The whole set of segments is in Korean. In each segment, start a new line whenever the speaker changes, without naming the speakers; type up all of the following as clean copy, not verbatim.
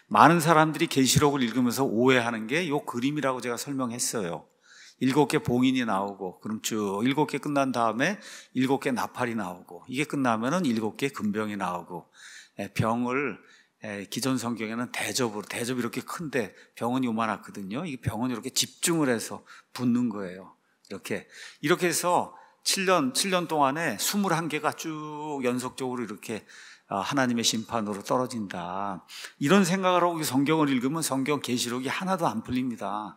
많은 사람들이 계시록을 읽으면서 오해하는 게 이 그림이라고 제가 설명했어요. 7개 봉인이 나오고, 그럼 쭉 7개 끝난 다음에 7개 나팔이 나오고, 이게 끝나면은 7개 금병이 나오고, 병을 기존 성경에는 대접이 이렇게 큰데 병은 요만하거든요. 이 병은 이렇게 집중을 해서 붓는 거예요. 이렇게 해서 7년 동안에 21개가 쭉 연속적으로 이렇게 하나님의 심판으로 떨어진다. 이런 생각을 하고 성경을 읽으면 성경 계시록이 하나도 안 풀립니다.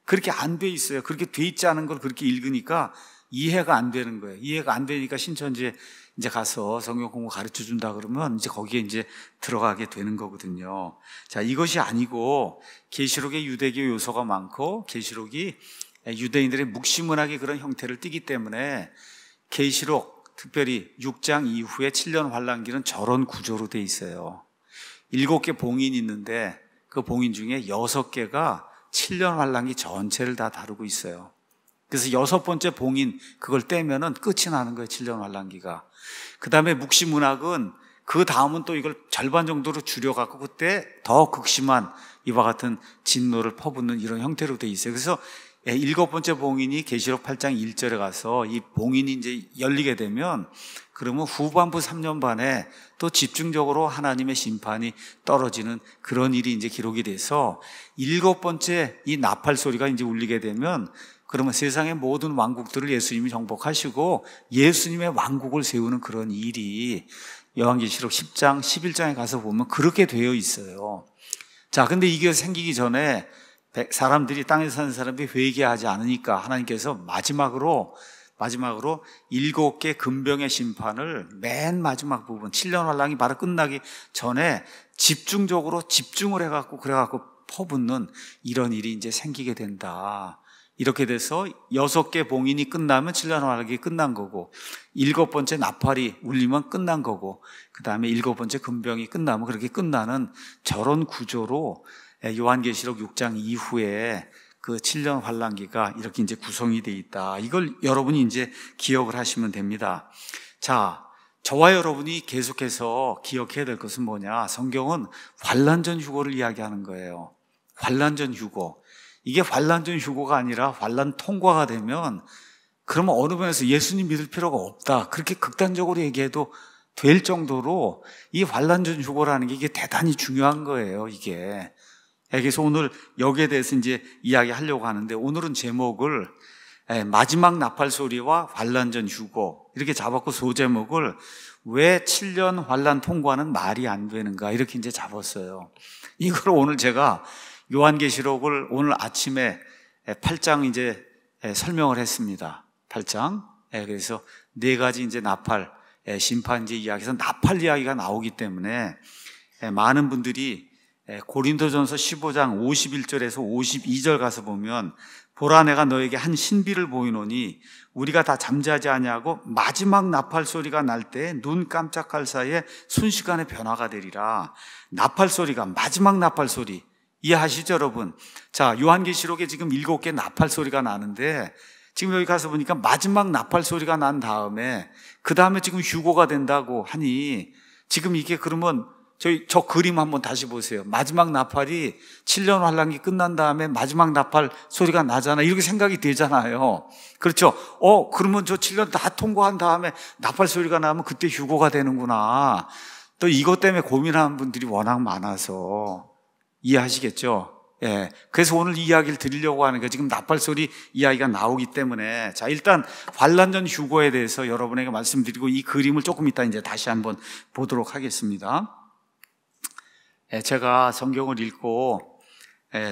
그렇게 안 돼 있어요. 그렇게 돼 있지 않은 걸 그렇게 읽으니까 이해가 안 되는 거예요. 이해가 안 되니까 신천지에 이제 가서 성경 공부 가르쳐 준다 그러면 이제 거기에 이제 들어가게 되는 거거든요. 자, 이것이 아니고 계시록에 유대교 요소가 많고 계시록이 유대인들의 묵시문학의 그런 형태를 띠기 때문에 계시록 특별히 6장 이후에 7년 환란기는 저런 구조로 돼 있어요. 7개 봉인이 있는데 그 봉인 중에 6개가 7년 환란기 전체를 다 다루고 있어요. 그래서 6번째 봉인 그걸 떼면은 끝이 나는 거예요. 7년 환란기가. 그 다음에 묵시문학은 그 다음은 또 이걸 절반 정도로 줄여갖고 그때 더 극심한 이와 같은 진노를 퍼붓는 이런 형태로 돼 있어요. 그래서 7번째 봉인이 계시록 8장 1절에 가서 이 봉인이 이제 열리게 되면 그러면 후반부 3년 반에 또 집중적으로 하나님의 심판이 떨어지는 그런 일이 이제 기록이 돼서 7번째 이 나팔 소리가 이제 울리게 되면 그러면 세상의 모든 왕국들을 예수님이 정복하시고 예수님의 왕국을 세우는 그런 일이 요한계시록 10장, 11장에 가서 보면 그렇게 되어 있어요. 자, 근데 이게 생기기 전에 사람들이 땅에 사는 사람들이 회개하지 않으니까 하나님께서 마지막으로 7개 금병의 심판을 맨 마지막 부분 7년 환란이 바로 끝나기 전에 집중을 해갖고 그래갖고 퍼붓는 이런 일이 이제 생기게 된다. 이렇게 돼서 6개 봉인이 끝나면 7년 환란이 끝난 거고 7번째 나팔이 울리면 끝난 거고 그 다음에 7번째 금병이 끝나면 그렇게 끝나는 저런 구조로 요한계시록 6장 이후에 그 7년 환란기가 이렇게 이제 구성이 되어 있다. 이걸 여러분이 이제 기억을 하시면 됩니다. 자, 저와 여러분이 계속해서 기억해야 될 것은 뭐냐? 성경은 환란전 휴거를 이야기하는 거예요. 환란전 휴거. 이게 환란전 휴거가 아니라 환란 통과가 되면 그러면 어느 면에서 예수님 믿을 필요가 없다. 그렇게 극단적으로 얘기해도 될 정도로 이 환란전 휴거라는 게 이게 대단히 중요한 거예요. 이게. 그래서 오늘 여기에 대해서 이제 이야기하려고 하는데 오늘은 제목을 마지막 나팔 소리와 환란전 휴거 이렇게 잡았고 소제목을 왜 7년 환란 통과는 말이 안 되는가 이렇게 이제 잡았어요. 이걸 오늘 제가 요한계시록을 오늘 아침에 8장 이제 설명을 했습니다. 8장. 그래서 4가지 이제 나팔 심판제 이야기에서 나팔 이야기가 나오기 때문에 많은 분들이 고린도전서 15장 51절에서 52절 가서 보면 보라 내가 너에게 한 신비를 보이노니 우리가 다 잠자지 아니하고 마지막 나팔 소리가 날 때 눈 깜짝할 사이에 순식간에 변화가 되리라. 나팔 소리가 마지막 나팔 소리 이해하시죠 여러분? 자, 요한계시록에 지금 7개 나팔 소리가 나는데 지금 여기 가서 보니까 마지막 나팔 소리가 난 다음에 그 다음에 지금 휴거가 된다고 하니 지금 이게 그러면 저 그림 한번 다시 보세요. 마지막 나팔이 7년 환란기 끝난 다음에 마지막 나팔 소리가 나잖아. 이렇게 생각이 되잖아요. 그렇죠? 그러면 저 7년 다 통과한 다음에 나팔 소리가 나면 그때 휴거가 되는구나. 또 이것 때문에 고민하는 분들이 워낙 많아서 이해하시겠죠? 예. 그래서 오늘 이 이야기를 드리려고 하는 게 지금 나팔 소리 이야기가 나오기 때문에 자, 일단 환란전 휴거에 대해서 여러분에게 말씀드리고 이 그림을 조금 이따 이제 다시 한번 보도록 하겠습니다. 제가 성경을 읽고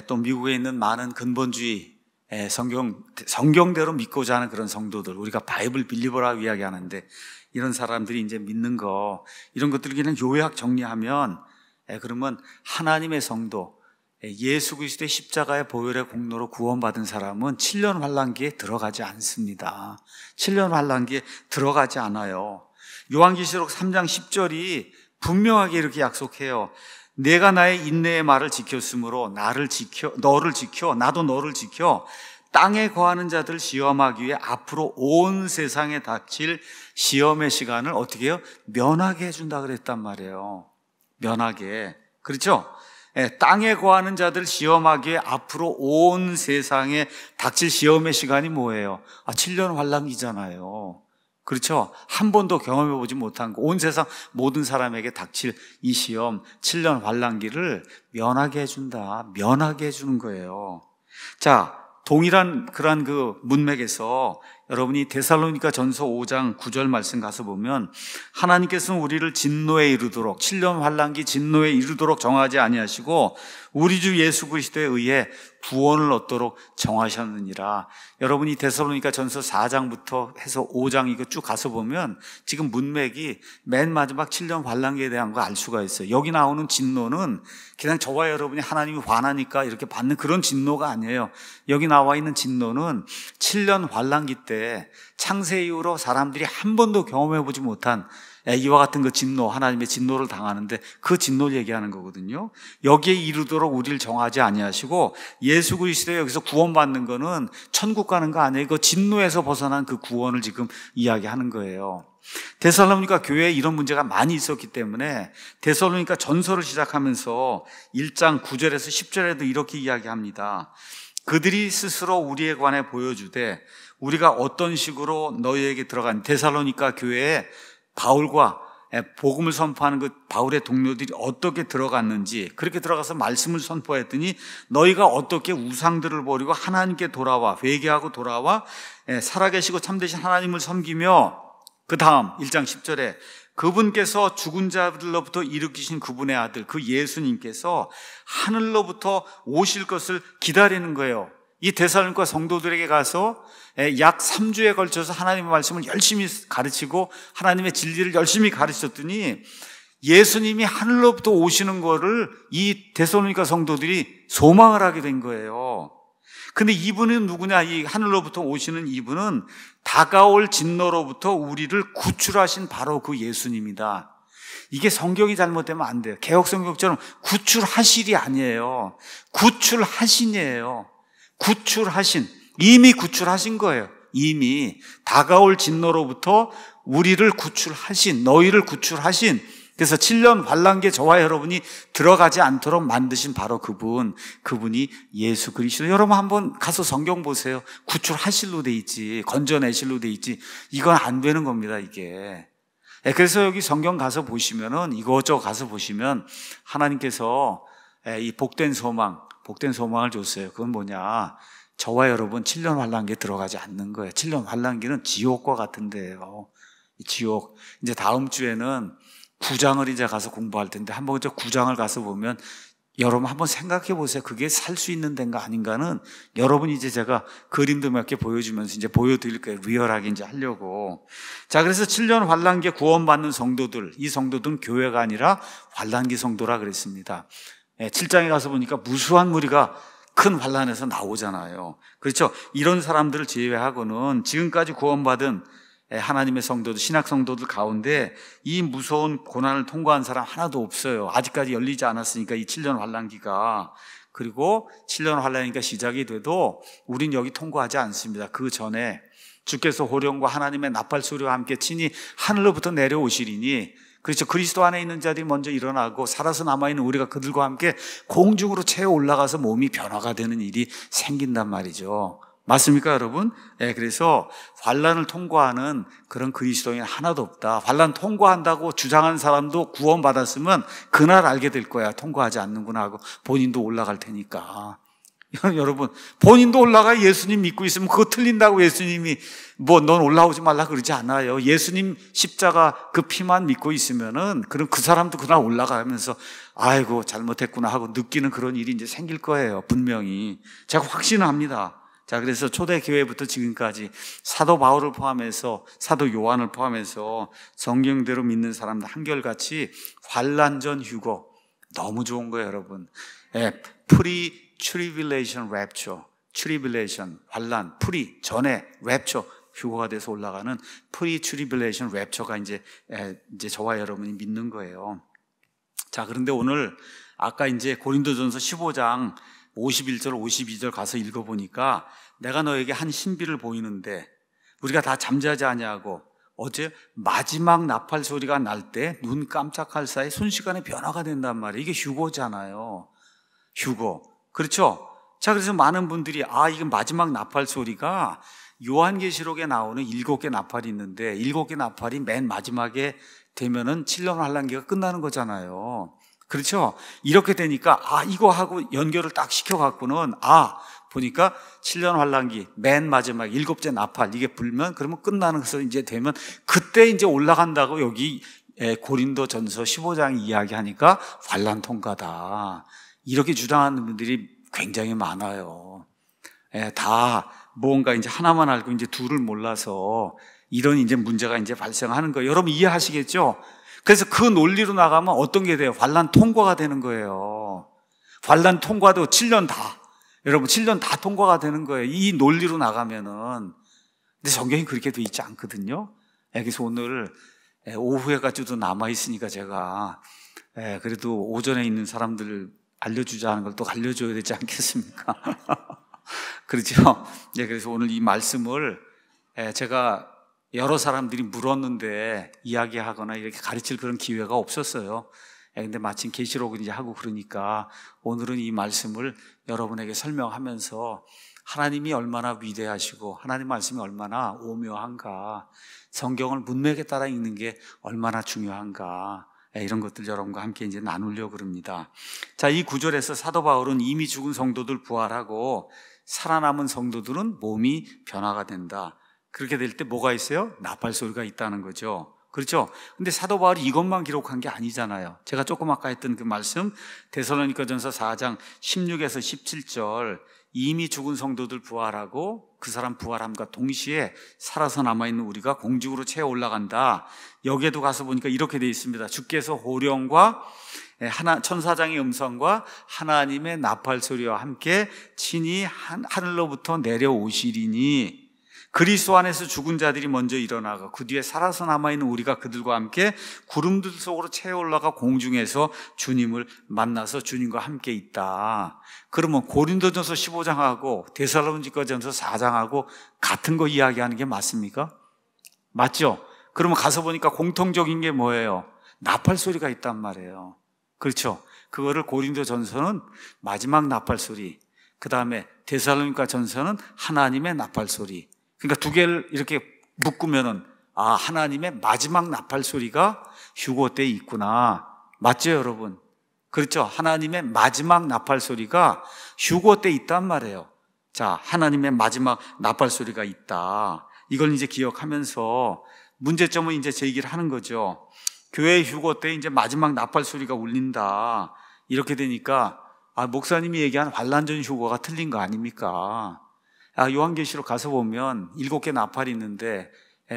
또 미국에 있는 많은 근본주의 성경대로 믿고자 하는 그런 성도들 우리가 바이블 빌리버라고 이야기하는데 이런 사람들이 이제 믿는 거 이런 것들을 그냥 요약 정리하면 그러면 하나님의 성도 예수 그리스도의 십자가의 보혈의 공로로 구원받은 사람은 7년 환란기에 들어가지 않습니다. 7년 환란기에 들어가지 않아요. 요한계시록 3장 10절이 분명하게 이렇게 약속해요. 내가 나의 인내의 말을 지켰으므로 너를 지켜 나도 너를 지켜 땅에 거하는 자들 시험하기 위해 앞으로 온 세상에 닥칠 시험의 시간을 어떻게 해요? 면하게 해준다 그랬단 말이에요. 면하게. 그렇죠? 땅에 거하는 자들 시험하기에 앞으로 온 세상에 닥칠 시험의 시간이 뭐예요? 7년 환란기잖아요. 그렇죠? 한 번도 경험해보지 못한 거, 온 세상 모든 사람에게 닥칠 이 시험 7년 환란기를 면하게 해준다. 면하게 해주는 거예요. 자, 동일한 그러한 그 문맥에서 여러분이 데살로니가 전서 5장 9절 말씀 가서 보면, 하나님께서는 우리를 진노에 이르도록 7년 환란기 진노에 이르도록 정하지 아니하시고 우리 주 예수 그리스도에 의해 구원을 얻도록 정하셨느니라. 여러분이 데살로니가 전서 4장부터 해서 5장 이거 쭉 가서 보면 지금 문맥이 맨 마지막 7년 환란기에 대한 거 알 수가 있어요. 여기 나오는 진노는 그냥 저와 여러분이 하나님이 화나니까 이렇게 받는 그런 진노가 아니에요. 여기 나와 있는 진노는 7년 환란기 때 창세 이후로 사람들이 한 번도 경험해보지 못한 이와 같은 그 진노, 하나님의 진노를 당하는데 그 진노를 얘기하는 거거든요. 여기에 이르도록 우리를 정하지 아니하시고 예수 그리스도에 여기서 구원받는 거는 천국 가는 거 아니에요. 그 진노에서 벗어난 그 구원을 지금 이야기하는 거예요. 데살로니가 교회에 이런 문제가 많이 있었기 때문에 데살로니가 전서를 시작하면서 1장 9절에서 10절에도 이렇게 이야기합니다. 그들이 스스로 우리에 관해 보여주되 우리가 어떤 식으로 너희에게 들어간, 데살로니가 교회에 바울과 복음을 선포하는 그 바울의 동료들이 어떻게 들어갔는지, 그렇게 들어가서 말씀을 선포했더니 너희가 어떻게 우상들을 버리고 하나님께 돌아와 회개하고 돌아와 살아계시고 참되신 하나님을 섬기며, 그 다음 1장 10절에 그분께서 죽은 자들로부터 일으키신 그분의 아들 그 예수님께서 하늘로부터 오실 것을 기다리는 거예요. 이 데살로니가 성도들에게 가서 약 3주에 걸쳐서 하나님의 말씀을 열심히 가르치고 하나님의 진리를 열심히 가르쳤더니 예수님이 하늘로부터 오시는 거를 이 데살로니가 성도들이 소망을 하게 된 거예요. 근데 이분은 누구냐? 이 하늘로부터 오시는 이분은 다가올 진노로부터 우리를 구출하신 바로 그 예수님이다. 이게 성경이 잘못되면 안 돼요. 개혁성경처럼 구출하실이 아니에요. 구출하신이에요. 구출하신, 이미 구출하신 거예요. 이미 다가올 진노로부터 우리를 구출하신, 너희를 구출하신, 그래서 7년 환란기에 저와 여러분이 들어가지 않도록 만드신 바로 그분이 예수 그리스도. 여러분 한번 가서 성경 보세요. 구출하실로 돼 있지, 건져내실로 돼 있지. 이건 안 되는 겁니다, 이게. 그래서 여기 성경 가서 보시면은, 이것저것 가서 보시면 하나님께서 이 복된 소망을 줬어요. 그건 뭐냐? 저와 여러분 7년 환란기에 들어가지 않는 거예요. 7년 환란기는 지옥과 같은 데예요. 지옥. 이제 다음 주에는 9장을 이제 가서 공부할 텐데, 한번 저 9장을 가서 보면 여러분 한번 생각해 보세요. 그게 살 수 있는 데인가 아닌가는 여러분 이제 제가 그림도 몇 개 보여주면서 이제 보여드릴 거예요. 리얼하게 이제 하려고. 자, 그래서 7년 환란기에 구원받는 성도들, 이 성도들은 교회가 아니라 환란기 성도라 그랬습니다. 7장에 가서 보니까 무수한 무리가 큰 환란에서 나오잖아요. 그렇죠? 이런 사람들을 제외하고는 지금까지 구원받은 하나님의 성도들, 신학 성도들 가운데 이 무서운 고난을 통과한 사람 하나도 없어요. 아직까지 열리지 않았으니까 이 7년 환란기가. 그리고 7년 환란기가 시작이 돼도 우린 여기 통과하지 않습니다. 그 전에 주께서 호령과 하나님의 나팔 소리와 함께 친히 하늘로부터 내려오시리니, 그렇죠. 그리스도 안에 있는 자들이 먼저 일어나고 살아서 남아있는 우리가 그들과 함께 공중으로 채워 올라가서 몸이 변화가 되는 일이 생긴단 말이죠. 맞습니까, 여러분? 그래서 환란을 통과하는 그런 그리스도인 하나도 없다. 환란 통과한다고 주장하는 사람도 구원받았으면 그날 알게 될 거야. 통과하지 않는구나 하고 본인도 올라갈 테니까. 여러분, 본인도 올라가 예수님 믿고 있으면 그거 틀린다고 예수님이 넌 올라오지 말라 그러지 않아요. 예수님 십자가 그 피만 믿고 있으면은 그럼 그 사람도 그날 올라가면서 아이고 잘못했구나 하고 느끼는 그런 일이 이제 생길 거예요. 분명히. 제가 확신합니다. 자, 그래서 초대교회부터 지금까지 사도 바울을 포함해서 사도 요한을 포함해서 성경대로 믿는 사람들 한결같이 환란전 휴거 너무 좋은 거예요, 여러분. Pre-tribulation rapture, tribulation, 환란, pre, 전에 rapture, 휴거가 돼서 올라가는 pre-tribulation rapture가 이제 저와 여러분이 믿는 거예요. 자, 그런데 오늘 아까 이제 고린도전서 15장 51절, 52절 가서 읽어보니까 내가 너에게 한 신비를 보이는데 우리가 다 잠자지 아니하고 어제 마지막 나팔 소리가 날 때 눈 깜짝할 사이 순식간에 변화가 된단 말이에요. 이게 휴거잖아요. 휴거. 그렇죠? 자, 그래서 많은 분들이 이건 마지막 나팔 소리가 요한계시록에 나오는 7개 나팔이 있는데 7개 나팔이 맨 마지막에 되면은 7년 환란기가 끝나는 거잖아요. 그렇죠? 이렇게 되니까 이거 하고 연결을 딱 시켜갖고는 보니까 7년 환란기 맨 마지막 7째 나팔 이게 불면 그러면 끝나는 것을 이제 되면 그때 이제 올라간다고 여기 고린도전서 15장 이야기하니까 환란 통과다. 이렇게 주장하는 분들이 굉장히 많아요. 다 뭔가 이제 하나만 알고 이제 둘을 몰라서 이런 이제 문제가 이제 발생하는 거예요. 여러분 이해하시겠죠? 그래서 그 논리로 나가면 어떤 게 돼요? 환란 통과가 되는 거예요. 환란 통과도 7년 다. 여러분 7년 다 통과가 되는 거예요. 이 논리로 나가면은. 근데 성경이 그렇게 돼 있지 않거든요. 그래서 오늘 오후에까지도 남아있으니까 제가 그래도 오전에 있는 사람들 알려주자는 걸 또 알려줘야 되지 않겠습니까? 그렇죠? 그래서 오늘 이 말씀을 제가 여러 사람들이 물었는데 이야기하거나 이렇게 가르칠 그런 기회가 없었어요. 근데 마침 계시록을 이제 하고 그러니까 오늘은 이 말씀을 여러분에게 설명하면서 하나님이 얼마나 위대하시고 하나님 말씀이 얼마나 오묘한가, 성경을 문맥에 따라 읽는 게 얼마나 중요한가, 이런 것들 여러분과 함께 이제 나누려고 그럽니다. 자, 이 구절에서 사도 바울은 이미 죽은 성도들 부활하고 살아남은 성도들은 몸이 변화가 된다. 그렇게 될 때 뭐가 있어요? 나팔 소리가 있다는 거죠. 그렇죠? 근데 사도 바울이 이것만 기록한 게 아니잖아요. 제가 조금 아까 했던 그 말씀 데살로니가전서 4장 16에서 17절 이미 죽은 성도들 부활하고 그 사람 부활함과 동시에 살아서 남아있는 우리가 공중으로 채워 올라간다. 여기에도 가서 보니까 이렇게 되어 있습니다. 주께서 호령과 천사장의 음성과 하나님의 나팔 소리와 함께 친히 하늘로부터 내려오시리니 그리스도 안에서 죽은 자들이 먼저 일어나고 그 뒤에 살아서 남아있는 우리가 그들과 함께 구름들 속으로 채워 올라가 공중에서 주님을 만나서 주님과 함께 있다. 그러면 고린도전서 15장하고 데살로니가전서 4장하고 같은 거 이야기하는 게 맞습니까? 맞죠? 그러면 가서 보니까 공통적인 게 뭐예요? 나팔 소리가 있단 말이에요. 그렇죠? 그거를 고린도전서는 마지막 나팔 소리, 그 다음에 데살로니가전서는 하나님의 나팔 소리. 그러니까 두 개를 이렇게 묶으면은 하나님의 마지막 나팔 소리가 휴거 때에 있구나. 맞죠, 여러분? 그렇죠? 하나님의 마지막 나팔 소리가 휴거 때에 있단 말이에요. 자, 하나님의 마지막 나팔 소리가 있다. 이걸 이제 기억하면서 문제점은 이제 제기를 하는 거죠. 교회 휴거 때 이제 마지막 나팔 소리가 울린다. 이렇게 되니까 목사님이 얘기한 환란전 휴거가 틀린 거 아닙니까? 요한계시록 가서 보면 7개 나팔이 있는데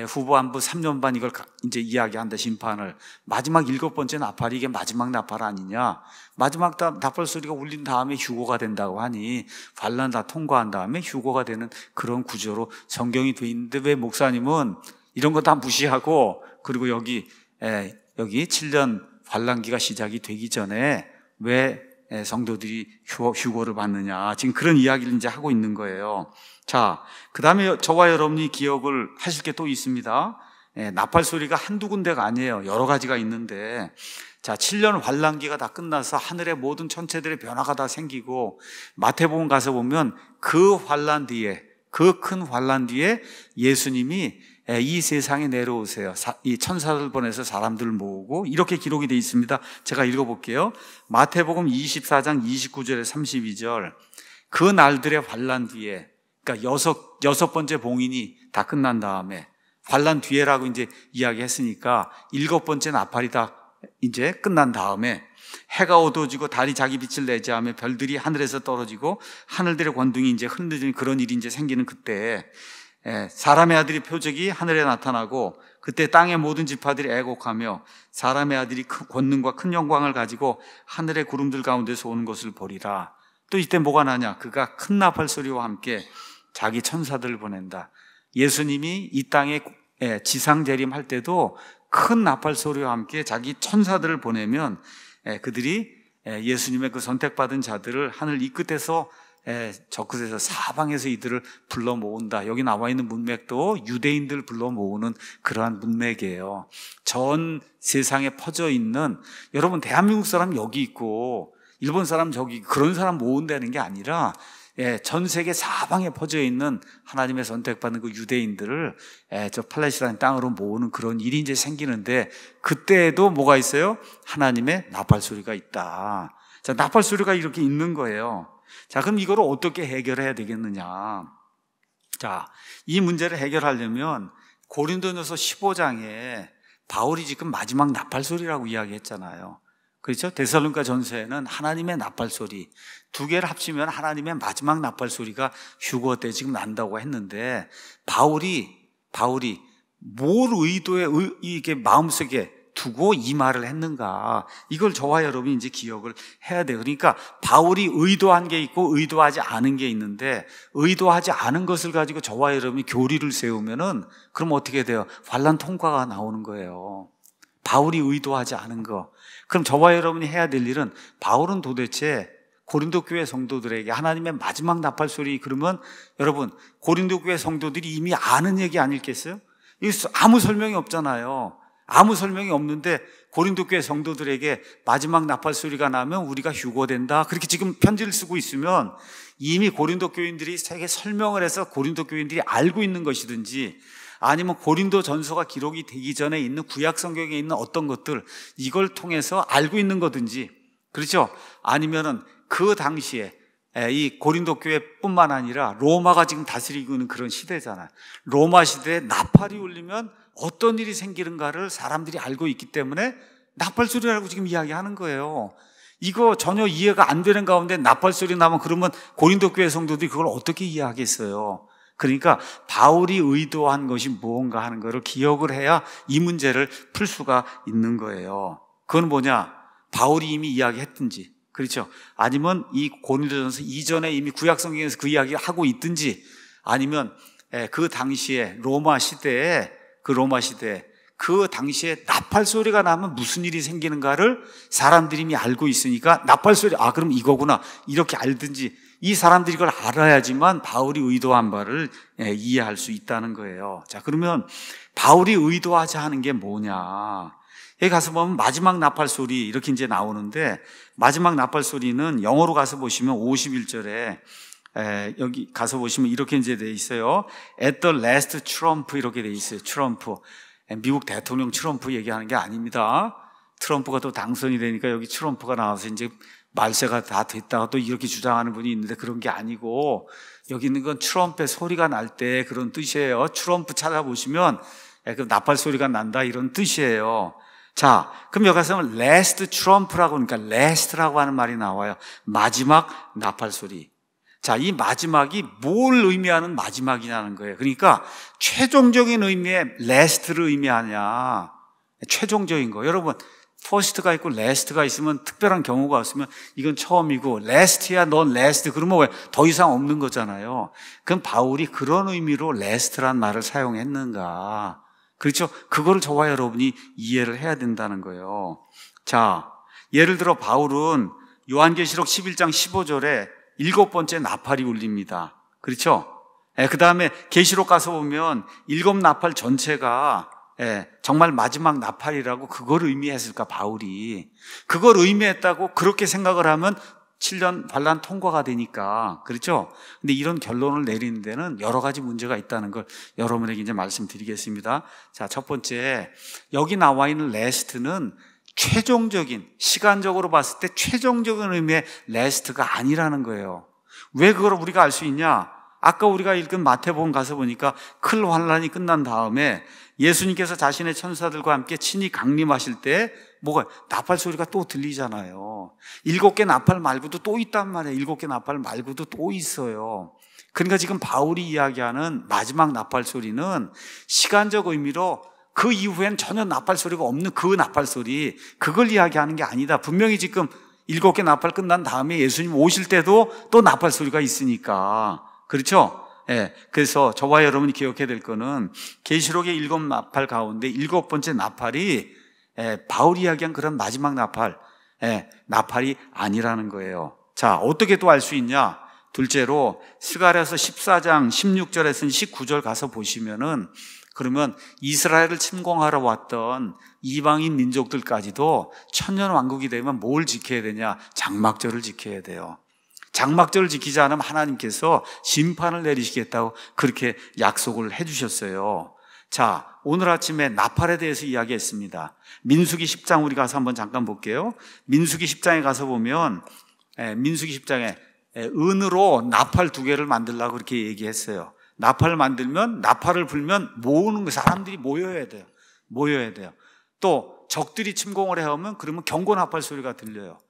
후반부 3년 반 이걸 이제 이야기한다, 심판을. 마지막 7번째 나팔이 이게 마지막 나팔 아니냐? 마지막 나팔 소리가 울린 다음에 휴거가 된다고 하니 환란 다 통과한 다음에 휴거가 되는 그런 구조로 성경이 돼 있는데 왜 목사님은 이런 거 다 무시하고 그리고 여기 7년 환란기가 시작이 되기 전에 왜 성도들이 휴거를 받느냐, 지금 그런 이야기를 이제 하고 있는 거예요. 자, 그 다음에 저와 여러분이 기억을 하실 게 또 있습니다. 나팔 소리가 한두 군데가 아니에요. 여러 가지가 있는데, 자, 7년 환란기가 다 끝나서 하늘의 모든 천체들의 변화가 다 생기고 마태복음 가서 보면 그 환란 뒤에, 그 큰 환란 뒤에 예수님이 이 세상에 내려오세요. 이 천사들 보내서 사람들을 모으고 이렇게 기록이 되어 있습니다. 제가 읽어볼게요. 마태복음 24장 29절에 32절. 그 날들의 환란 뒤에, 그러니까 여섯 번째 봉인이 다 끝난 다음에 환란 뒤에라고 이제 이야기했으니까 7번째 나팔이 다 이제 끝난 다음에 해가 어두워지고 달이 자기 빛을 내지 하며 별들이 하늘에서 떨어지고 하늘들의 권둥이 이제 흔들리는 그런 일이 이제 생기는 그때 사람의 아들이 표적이 하늘에 나타나고 그때 땅의 모든 지파들이 애곡하며 사람의 아들이 권능과 큰 영광을 가지고 하늘의 구름들 가운데서 오는 것을 보리라. 또 이때 뭐가 나냐? 그가 큰 나팔 소리와 함께 자기 천사들을 보낸다. 예수님이 이 땅에 지상 재림할 때도 큰 나팔 소리와 함께 자기 천사들을 보내면 그들이 예수님의 그 선택받은 자들을 하늘 이 끝에서 저 끝에서 사방에서 이들을 불러 모은다. 여기 나와 있는 문맥도 유대인들 불러 모으는 그러한 문맥이에요. 전 세상에 퍼져 있는, 여러분 대한민국 사람 여기 있고 일본 사람 저기 그런 사람 모은다는 게 아니라 전 세계 사방에 퍼져 있는 하나님의 선택받는 그 유대인들을 저 팔레스타인 땅으로 모으는 그런 일이 이제 생기는데, 그때에도 뭐가 있어요? 하나님의 나팔 소리가 있다. 자, 나팔 소리가 이렇게 있는 거예요. 자, 그럼 이거를 어떻게 해결해야 되겠느냐? 자, 이 문제를 해결하려면 고린도전서 15장에 바울이 지금 마지막 나팔 소리라고 이야기했잖아요. 그렇죠? 데살로니가 전서에는 하나님의 나팔 소리, 두 개를 합치면 하나님의 마지막 나팔 소리가 휴거 때 지금 난다고 했는데, 바울이 뭘 이게 마음속에 두고 이 말을 했는가, 이걸 저와 여러분이 이제 기억을 해야 돼요. 그러니까 바울이 의도한 게 있고 의도하지 않은 게 있는데, 의도하지 않은 것을 가지고 저와 여러분이 교리를 세우면은 그럼 어떻게 돼요? 환난 통과가 나오는 거예요. 바울이 의도하지 않은 거. 그럼 저와 여러분이 해야 될 일은, 바울은 도대체 고린도 교회 성도들에게 하나님의 마지막 나팔 소리, 그러면 여러분 고린도 교회 성도들이 이미 아는 얘기 아닐겠어요? 이거 아무 설명이 없잖아요. 아무 설명이 없는데 고린도 교회 성도들에게 마지막 나팔 소리가 나면 우리가 휴거된다, 그렇게 지금 편지를 쓰고 있으면 이미 고린도 교인들이 세계 설명을 해서 고린도 교인들이 알고 있는 것이든지, 아니면 고린도 전서가 기록이 되기 전에 있는 구약 성경에 있는 어떤 것들, 이걸 통해서 알고 있는 거든지, 그렇죠? 아니면은 그 당시에 이 고린도 교회뿐만 아니라 로마가 지금 다스리고 있는 그런 시대잖아요. 로마 시대에 나팔이 울리면 어떤 일이 생기는가를 사람들이 알고 있기 때문에 나팔 소리라고 지금 이야기하는 거예요. 이거 전혀 이해가 안 되는 가운데 나팔 소리 나면 그러면 고린도 교회 성도들이 그걸 어떻게 이해하겠어요? 그러니까 바울이 의도한 것이 무언가 하는 것을 기억을 해야 이 문제를 풀 수가 있는 거예요. 그건 뭐냐? 바울이 이미 이야기했든지, 그렇죠? 아니면 이 고린도전서 이전에 이미 구약 성경에서 그 이야기를 하고 있든지, 아니면 그 당시에 로마 시대에 그 당시에 나팔 소리가 나면 무슨 일이 생기는가를 사람들이 이미 알고 있으니까 나팔 소리, 그럼 이거구나, 이렇게 알든지, 이 사람들이 이걸 알아야지만 바울이 의도한 바를 이해할 수 있다는 거예요. 자, 그러면 바울이 의도하자 하는 게 뭐냐? 여기 가서 보면 마지막 나팔 소리 이렇게 이제 나오는데, 마지막 나팔 소리는 영어로 가서 보시면 51절에 여기 가서 보시면 이렇게 이제 돼 있어요. At the last trump 이렇게 돼 있어요. 트럼프. 미국 대통령 트럼프 얘기하는 게 아닙니다. 트럼프가 또 당선이 되니까 여기 트럼프가 나와서 이제 말세가 다 됐다가 또 이렇게 주장하는 분이 있는데, 그런 게 아니고 여기 있는 건 트럼프의 소리가 날 때 그런 뜻이에요. 트럼프 찾아보시면 그 나팔 소리가 난다, 이런 뜻이에요. 자, 그럼 여기 가서 last trump라고, 그러니까 last라고 하는 말이 나와요. 마지막 나팔 소리. 자, 이 마지막이 뭘 의미하는 마지막이냐는 거예요. 그러니까 최종적인 의미의 last를 의미하냐, 최종적인 거. 여러분, first가 있고 last가 있으면 특별한 경우가 없으면 이건 처음이고, last야 넌 last 그러면 왜 더 이상 없는 거잖아요. 그럼 바울이 그런 의미로 last란 말을 사용했는가, 그렇죠? 그거를 저와 여러분이 이해를 해야 된다는 거예요. 자, 예를 들어 바울은 요한계시록 11장 15절에 7번째 나팔이 울립니다. 그렇죠? 그 다음에 계시록 가서 보면 7 나팔 전체가 정말 마지막 나팔이라고 그걸 의미했을까, 바울이. 그걸 의미했다고 그렇게 생각을 하면 7년 환난 통과가 되니까, 그렇죠? 근데 이런 결론을 내리는 데는 여러 가지 문제가 있다는 걸 여러분에게 이제 말씀드리겠습니다. 자, 첫 번째, 여기 나와 있는 last는 최종적인, 시간적으로 봤을 때 최종적인 의미의 last가 아니라는 거예요. 왜 그걸 우리가 알 수 있냐? 아까 우리가 읽은 마태복음 가서 보니까 큰 환난이 끝난 다음에 예수님께서 자신의 천사들과 함께 친히 강림하실 때 뭐가, 나팔 소리가 또 들리잖아요. 7개 나팔 말고도 또 있단 말이에요. 7개 나팔 말고도 또 있어요. 그러니까 지금 바울이 이야기하는 마지막 나팔 소리는 시간적 의미로 그 이후엔 전혀 나팔 소리가 없는 그 나팔 소리, 그걸 이야기하는 게 아니다. 분명히 지금 7개 나팔 끝난 다음에 예수님 오실 때도 또 나팔 소리가 있으니까, 그렇죠? 그래서 저와 여러분이 기억해야 될 거는 계시록의 7 나팔 가운데 7번째 나팔이 바울이 이야기한 그런 마지막 나팔이 아니라는 거예요. 자, 어떻게 또 알 수 있냐? 둘째로 스가랴서 14장 16절에서 19절 가서 보시면은 그러면 이스라엘을 침공하러 왔던 이방인 민족들까지도 천년왕국이 되면 뭘 지켜야 되냐? 장막절을 지켜야 돼요. 장막절을 지키지 않으면 하나님께서 심판을 내리시겠다고 그렇게 약속을 해주셨어요. 자, 오늘 아침에 나팔에 대해서 이야기했습니다. 민수기 10장 우리 가서 한번 잠깐 볼게요. 민수기 10장에 가서 보면 민수기 10장에 은으로 나팔 2개를 만들라고 그렇게 얘기했어요. 나팔을 만들면, 나팔을 불면 모으는 거, 사람들이 모여야 돼요. 모여야 돼요. 또 적들이 침공을 해오면 그러면 경고 나팔 소리가 들려요.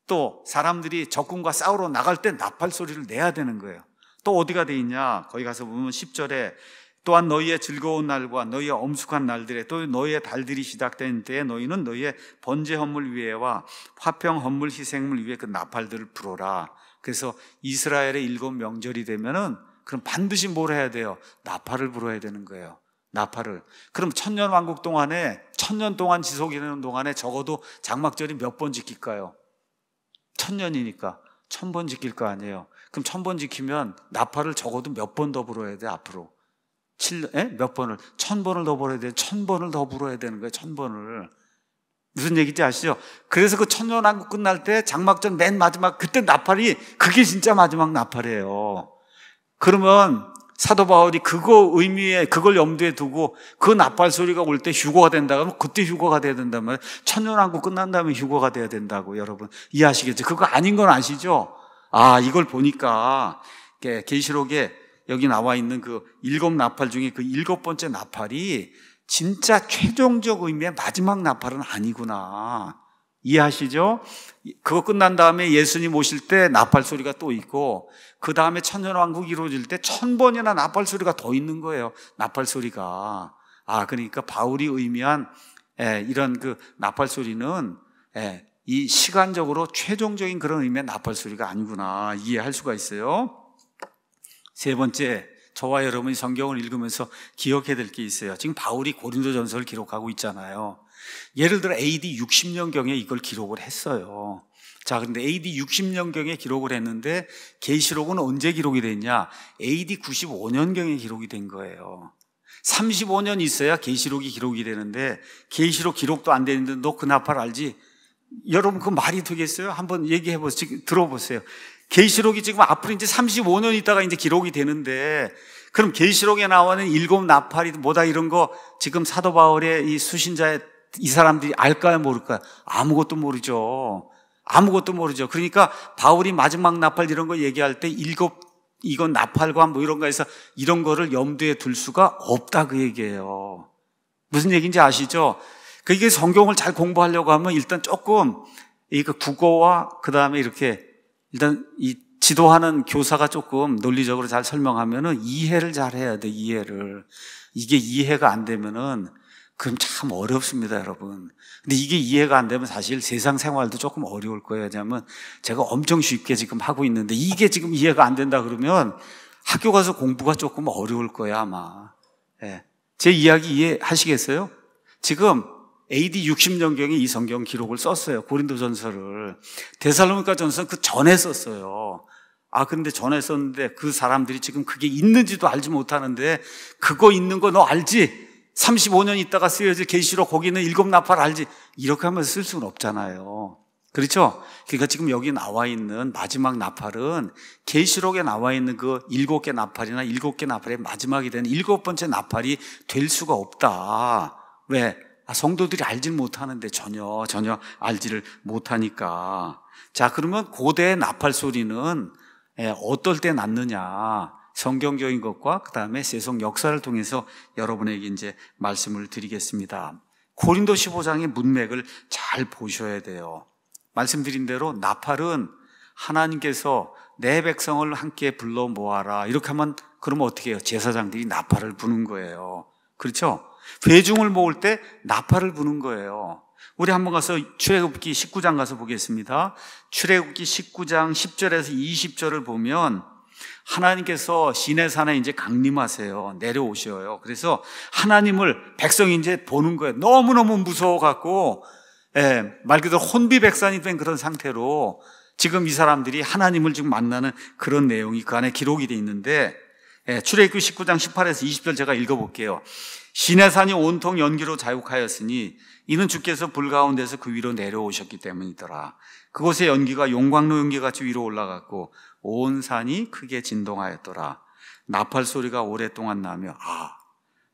또 사람들이 적군과 싸우러 나갈 때 나팔 소리를 내야 되는 거예요. 또 어디가 돼 있냐? 거기 가서 보면 10절에 또한 너희의 즐거운 날과 너희의 엄숙한 날들에 또 너희의 달들이 시작된 때에 너희는 너희의 번제 헌물 위에와 화평 헌물 희생물 위에 그 나팔들을 불어라. 그래서 이스라엘의 7 명절이 되면은 그럼 반드시 뭘 해야 돼요? 나팔을 불어야 되는 거예요. 나팔을. 그럼 천년 왕국 동안에, 천년 동안 지속이 되는 동안에 적어도 장막절이 몇 번 지킬까요? 1000년이니까 1000번 지킬 거 아니에요. 그럼 1000번 지키면 나팔을 적어도 몇 번 더 불어야 돼, 앞으로? 몇 번을? 1000번을 더 불어야 돼. 1000번을 더 불어야 되는 거예요, 1000번을. 무슨 얘기인지 아시죠? 그래서 그 천년 왕국 끝날 때 장막절 맨 마지막, 그때 나팔이, 그게 진짜 마지막 나팔이에요. 그러면 사도 바울이 그거 의미에, 그걸 염두에 두고 그 나팔 소리가 올 때 휴거가 된다 그러면 그때 휴거가 돼야 된다면 천년왕국 끝난 다음에 휴거가 돼야 된다고 여러분 이해하시겠죠? 그거 아닌 건 아시죠? 아, 이걸 보니까 계시록에 여기 나와 있는 그 7 나팔 중에 그 7번째 나팔이 진짜 최종적 의미의 마지막 나팔은 아니구나. 이해하시죠? 그거 끝난 다음에 예수님 오실 때 나팔 소리가 또 있고 그 다음에 천년왕국이 이루어질 때 1000번이나 나팔 소리가 더 있는 거예요. 나팔 소리가. 아, 그러니까 바울이 의미한 이런 그 나팔 소리는 이 시간적으로 최종적인 그런 의미의 나팔 소리가 아니구나 이해할 수가 있어요. 세 번째, 저와 여러분이 성경을 읽으면서 기억해야 될 게 있어요. 지금 바울이 고린도전서를 기록하고 있잖아요. 예를 들어 AD 60년경에 이걸 기록을 했어요. 자, 그런데 AD 60년경에 기록을 했는데 계시록은 언제 기록이 됐냐? AD 95년경에 기록이 된 거예요. 35년 있어야 계시록이 기록이 되는데 계시록 기록도 안 되는데 너 그 나팔 알지? 여러분 그 말이 되겠어요? 한번 얘기해 보세요. 들어보세요. 계시록이 지금 앞으로 이제 35년 있다가 이제 기록이 되는데 그럼 계시록에 나오는 7 나팔이 뭐다 이런 거 지금 사도 바울의 이 수신자의 이 사람들이 알까요, 모를까요? 아무것도 모르죠. 아무것도 모르죠. 그러니까 바울이 마지막 나팔 이런 거 얘기할 때 이건 나팔과 뭐 이런 거 해서 이런 거를 염두에 둘 수가 없다 그 얘기예요. 무슨 얘기인지 아시죠? 그게 성경을 잘 공부하려고 하면 일단 조금 이 국어와 그 다음에 이렇게 일단 이 지도하는 교사가 조금 논리적으로 잘 설명하면은 이해를 잘 해야 돼, 이해를. 이게 이해가 안 되면은 그럼 참 어렵습니다, 여러분. 근데 이게 이해가 안 되면 사실 세상 생활도 조금 어려울 거예요. 왜냐하면 제가 엄청 쉽게 지금 하고 있는데 이게 지금 이해가 안 된다 그러면 학교 가서 공부가 조금 어려울 거예요, 아마. 제 이야기 이해하시겠어요? 지금 AD 60년경에 이 성경 기록을 썼어요. 고린도전서를. 데살로니가 전서는 그 전에 썼어요. 아, 근데 전에 썼는데 그 사람들이 지금 그게 있는지도 알지 못하는데 그거 있는 거 너 알지? 35년 있다가 쓰여질 계시록 거기는 7 나팔 알지? 이렇게 하면서 쓸 수는 없잖아요. 그렇죠? 그러니까 지금 여기 나와 있는 마지막 나팔은 계시록에 나와 있는 그 7개 나팔이나 7개 나팔의 마지막이 되는 7번째 나팔이 될 수가 없다. 왜? 성도들이 알질 못하는데 전혀 알지를 못하니까. 자, 그러면 고대의 나팔 소리는 어떨 때 났느냐? 성경적인 것과 그 다음에 세속 역사를 통해서 여러분에게 이제 말씀을 드리겠습니다. 고린도 15장의 문맥을 잘 보셔야 돼요. 말씀드린 대로 나팔은 하나님께서 내 백성을 함께 불러 모아라. 이렇게 하면 그러면 어떻게 해요? 제사장들이 나팔을 부는 거예요. 그렇죠? 회중을 모을 때 나팔을 부는 거예요. 우리 한번 가서 출애굽기 19장 가서 보겠습니다. 출애굽기 19장 10절에서 20절을 보면 하나님께서 시내산에 이제 강림하세요. 내려오셔요. 그래서 하나님을 백성이 이제 보는 거예요. 너무너무 무서워갖고, 말 그대로 혼비백산이 된 그런 상태로 지금 이 사람들이 하나님을 지금 만나는 그런 내용이 그 안에 기록이 되어 있는데, 출애굽기 19장 18에서 20절 제가 읽어볼게요. 시내산이 온통 연기로 자욱하였으니 이는 주께서 불 가운데서 그 위로 내려오셨기 때문이더라. 그곳의 연기가 용광로 연기같이 위로 올라갔고 온 산이 크게 진동하였더라. 나팔 소리가 오랫동안 나며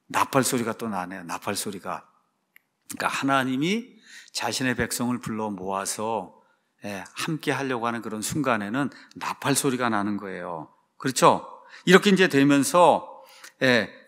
나팔 소리가 또 나네요. 나팔 소리가. 그러니까 하나님이 자신의 백성을 불러 모아서 함께 하려고 하는 그런 순간에는 나팔 소리가 나는 거예요. 그렇죠? 이렇게 이제 되면서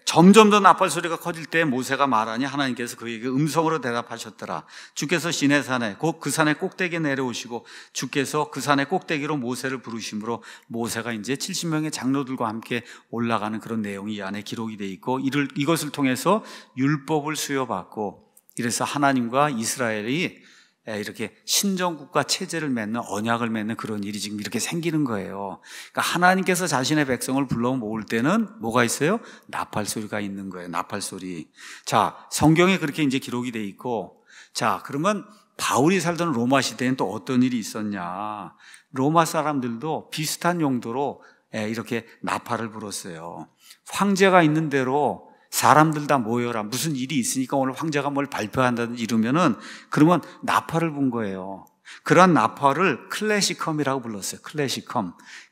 점점 더 나팔 소리가 커질 때 모세가 말하니 하나님께서 그에게 음성으로 대답하셨더라. 주께서 시내산에 곧 그 산의 꼭대기에 내려오시고 주께서 그 산의 꼭대기로 모세를 부르심으로 모세가 이제 70명의 장로들과 함께 올라가는 그런 내용이 이 안에 기록이 돼 있고 이것을 통해서 율법을 수여받고 이래서 하나님과 이스라엘이 이렇게 신정국가 체제를 맺는 언약을 맺는 그런 일이 지금 이렇게 생기는 거예요. 그러니까 하나님께서 자신의 백성을 불러 모을 때는 뭐가 있어요? 나팔 소리가 있는 거예요. 나팔 소리. 자, 성경에 그렇게 이제 기록이 돼 있고, 자, 그러면 바울이 살던 로마 시대엔 또 어떤 일이 있었냐? 로마 사람들도 비슷한 용도로 이렇게 나팔을 불었어요. 황제가 있는 대로 사람들 다 모여라. 무슨 일이 있으니까 오늘 황제가 뭘 발표한다든지 이러면은 그러면 나팔을 분 거예요. 그런 나팔을 클래시컴이라고 불렀어요.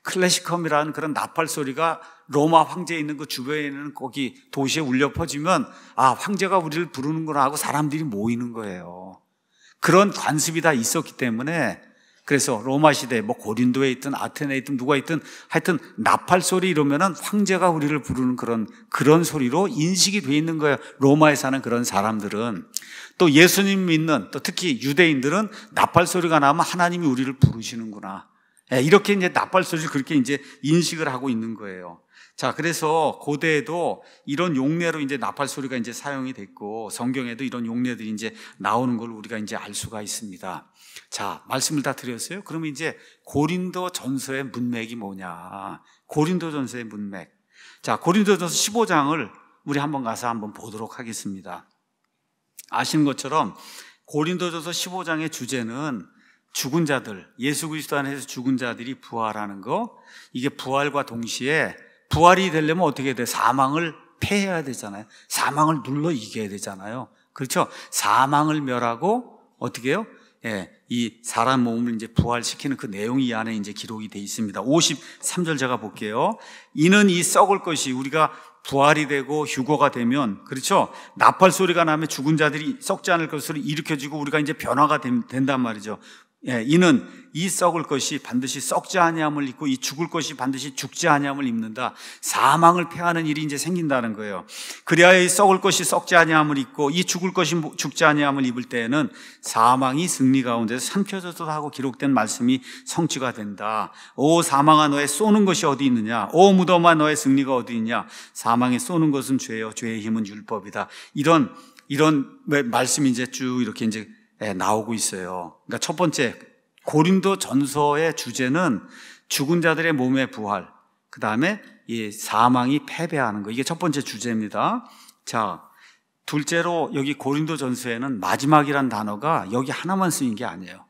클래시컴이라는 그런 나팔 소리가 로마 황제에 있는 그 주변에 있는 거기 도시에 울려 퍼지면 황제가 우리를 부르는구나 하고 사람들이 모이는 거예요. 그런 관습이 다 있었기 때문에 그래서 로마 시대 고린도에 있든 아테네에 있든 누가 있든 하여튼 나팔 소리 이러면은 황제가 우리를 부르는 그런 소리로 인식이 돼 있는 거예요. 로마에 사는 그런 사람들은. 또 예수님 믿는 또 특히 유대인들은 나팔 소리가 나면 하나님이 우리를 부르시는구나. 이렇게 이제 나팔 소리를 그렇게 이제 인식을 하고 있는 거예요. 자, 그래서 고대에도 이런 용례로 이제 나팔 소리가 이제 사용이 됐고 성경에도 이런 용례들이 이제 나오는 걸 우리가 이제 알 수가 있습니다. 자, 말씀을 다 드렸어요. 그러면 이제 고린도 전서의 문맥이 뭐냐? 고린도 전서의 문맥. 자, 고린도 전서 15장을 우리 한번 가서 한번 보도록 하겠습니다. 아시는 것처럼 고린도 전서 15장의 주제는 죽은 자들, 예수 그리스도 안에서 죽은 자들이 부활하는 거. 이게 부활과 동시에 부활이 되려면 어떻게 돼? 사망을 패해야 되잖아요. 사망을 눌러 이겨야 되잖아요. 그렇죠? 사망을 멸하고 어떻게 해요? 이 사람 몸을 이제 부활시키는 그 내용이 이 안에 이제 기록이 돼 있습니다. 53절 제가 볼게요. 이는 이 썩을 것이 우리가 부활이 되고 휴거가 되면, 그렇죠? 나팔 소리가 나면 죽은 자들이 썩지 않을 것으로 일으켜지고 우리가 이제 변화가 된단 말이죠. 이는 이 썩을 것이 반드시 썩지 아니함을 입고 이 죽을 것이 반드시 죽지 아니함을 입는다. 사망을 패하는 일이 이제 생긴다는 거예요. 그래야 이 썩을 것이 썩지 아니함을 입고 이 죽을 것이 죽지 아니함을 입을 때에는 사망이 승리 가운데서 삼켜졌다 하고 기록된 말씀이 성취가 된다. 오 사망아 너의 쏘는 것이 어디 있느냐? 오 무덤아 너의 승리가 어디 있냐? 사망에 쏘는 것은 죄요 죄의 힘은 율법이다. 이런 말씀이 이제 쭉 이렇게 이제 나오고 있어요. 그러니까 첫 번째 고린도 전서의 주제는 죽은 자들의 몸의 부활, 그 다음에 이 사망이 패배하는 거, 이게 첫 번째 주제입니다. 자, 둘째로 여기 고린도 전서에는 마지막이란 단어가 여기 하나만 쓰인 게 아니에요.